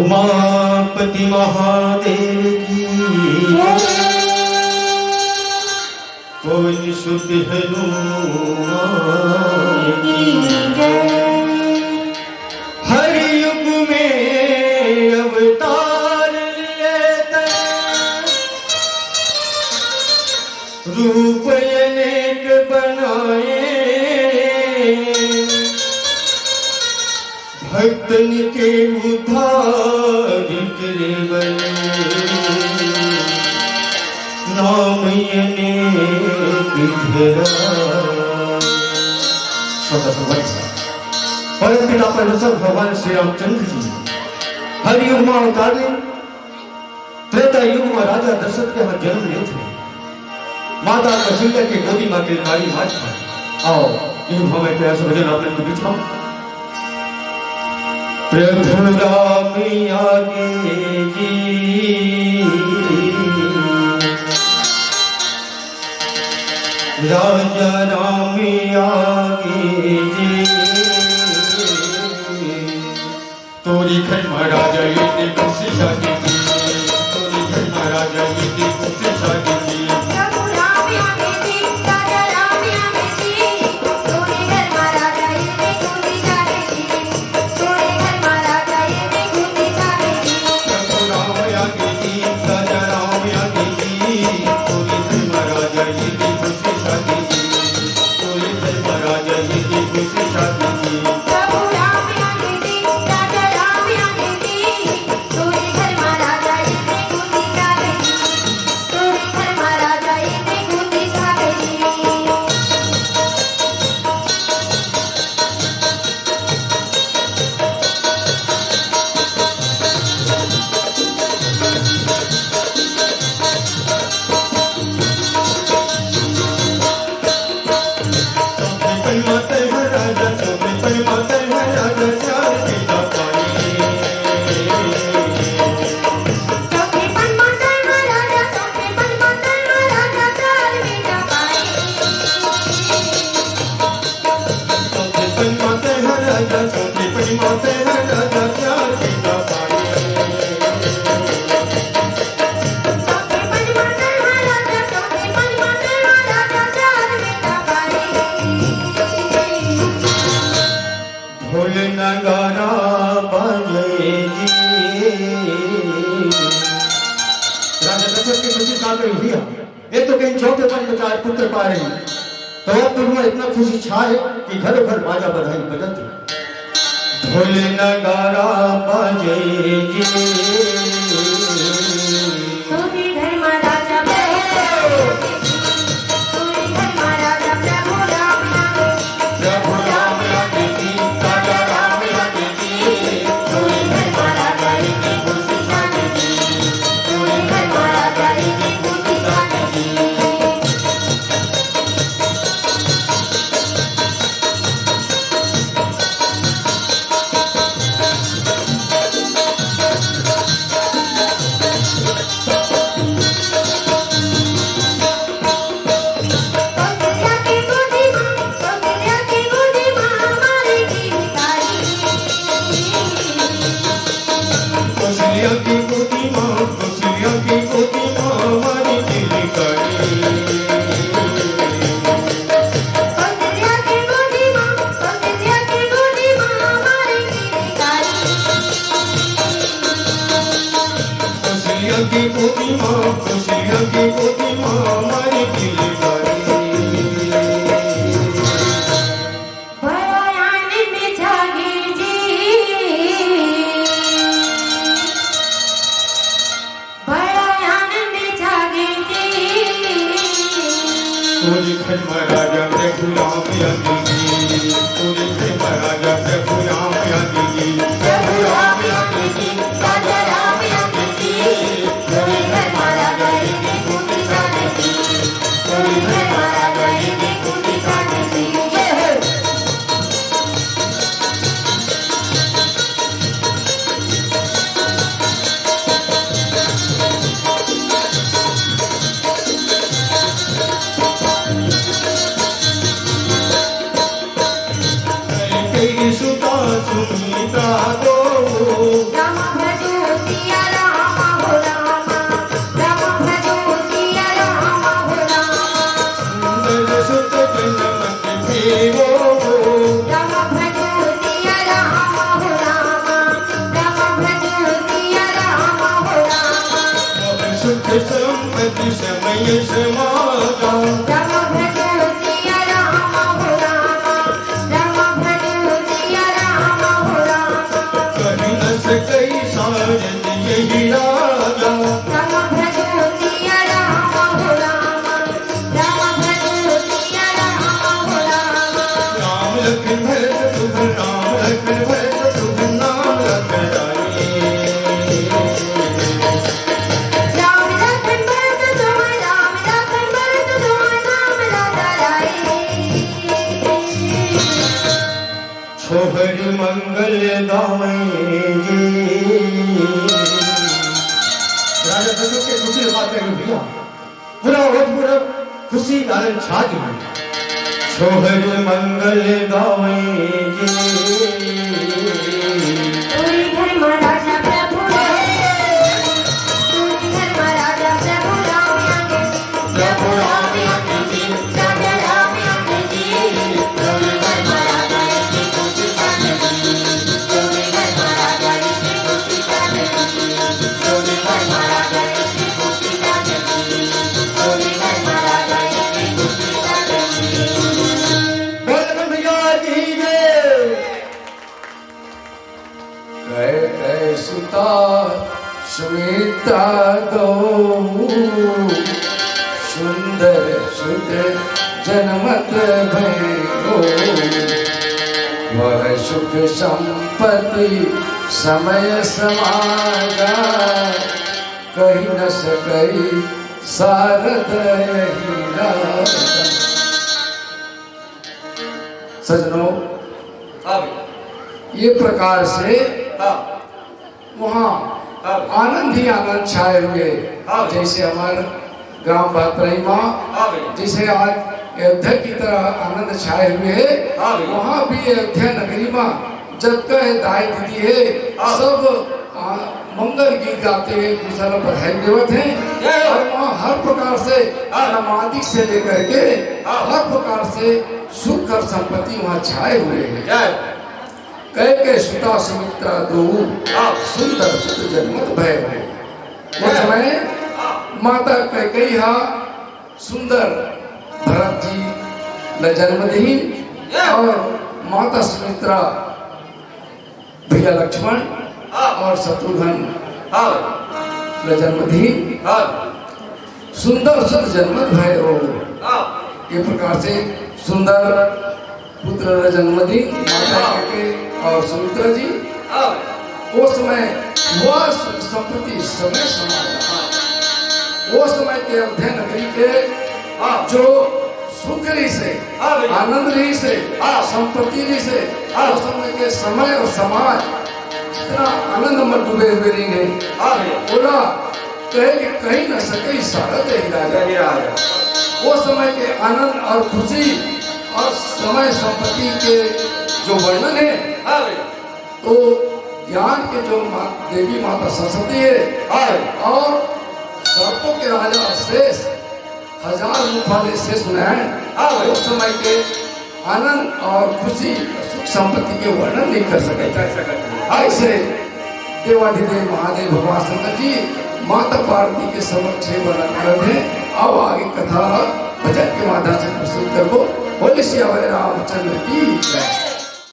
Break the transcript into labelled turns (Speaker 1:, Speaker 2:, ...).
Speaker 1: उमापति महादेव की पवन सुत हनुमान की हर युग में अवतार लिए रूप अनेक बनाए भक्तन के उद्धार करे बने नाम अनेक परम पिता परमेश्वर भगवान श्री रामचंद्र जी हर युग में अवतार ले त्रेता युग में राजा दशरथ के यहाँ जन्म लिए थे। माता कौशल्या के गोदी माँ के नारी हाथ था। आओ इन हमें प्रयास भजन आपने के बीच में प्रभु राम आगे जी राजा राम आगे जी तोरी घर महाराजा ये खुशी शादी की तोरी घर महाराजा ये खुशी शादी की पुत्र पा रही तो तुम्हें इतना खुशी छाए कि घर घर बाजा बधाई बजती ढोल नगारा बाजे यश माता
Speaker 2: राम भजो सिया राम हो रामा, राम भजो सिया राम हो रामा।
Speaker 1: कहीं न सके साजन यही राजा
Speaker 2: राम भजो सिया राम हो रामा, राम भजो सिया राम हो रामा।
Speaker 1: राम लखन भरत शुभ राम लखन भरत शुभ नाम लखराई
Speaker 2: राम लखन भरत शुभ राम लखन भरत शुभ नाम लखराई।
Speaker 1: छोहर मंगल गावे राजा दशरथ के खुशी बात है भैया पूरा पूरा खुशी आनंद छा गई छोहर मंगल गावे
Speaker 2: पूरी धर्म राजा प्रभु पूरी धर्म राजा प्रभु राम आगे प्रभु राम आगे जी राजा राम आगे जी। पूरी धर्म राजा इसकी खुशी जाने दी, पूरी धर्म राजा इसकी खुशी जाने दी, पूरी धर्म राजा इसकी खुशी जाने दी, पूरी धर्म राजा इसकी खुशी जाने दी।
Speaker 1: बोल भैया जी जय
Speaker 3: कह कह सुता सुमित्रा दो सुंदर सुत जनमत भयो वह सुख संपत्ति समय समागा कही न सकई सारद यही राजा। सजनों ये प्रकार से वहाँ आनंद ही आनंद छाए हुए जैसे हमारे ग्राम भातराई माँ जैसे आज अयोध्या की तरह आनंद छाए हुए है वहाँ भी अयोध्या नगरी में जब का दायित्व दिए सब मंगल गीत गाते हुए दूसरा बधाई देवत हैं और वहाँ हर प्रकार से नमादिक से लेकर के हर प्रकार से सुख और संपत्ति वहाँ छाए हुए हैं। कह के सुता सुमित्रा दो सुंदर सुत जन्मत भय उस समय माता कैकेयी सुंदर भरत जी न जन्म दी और माता सुमित्रा भैया लक्ष्मण और शत्रुघ्न न जन्म दी सुंदर सुत जन्मत भय ये प्रकार से सुंदर पुत्र न जन्म दी माता कैकेयी और सुमित्रा जी वो समय वह संपत्ति समय समाज वो समय के अयोध्या नगरी के जो सुख रही से आनंद रही से संपत्ति रही से उस समय के समय और समाज जितना आनंद में डूबे हुए रहेंगे बोला कहे कि कहीं न सके सारद यही राजा। वो समय के आनंद और खुशी और समय संपत्ति के जो वर्णन है तो ज्ञान के जो देवी माता सरस्वती है और सर्पों के राजा शेष 1000 मुख वाले शेष नारायण उस समय के आनंद और खुशी सुख संपत्ति के वर्णन नहीं कर सके। ऐसे देवाधिदेव महादेव भगवान शंकर जी माता पार्वती के समक्ष वर्णन कर रहे हैं। अब आगे कथा भजन के माध्यम से प्रस्तुत करो। बोले श्री रामचंद्र की जय।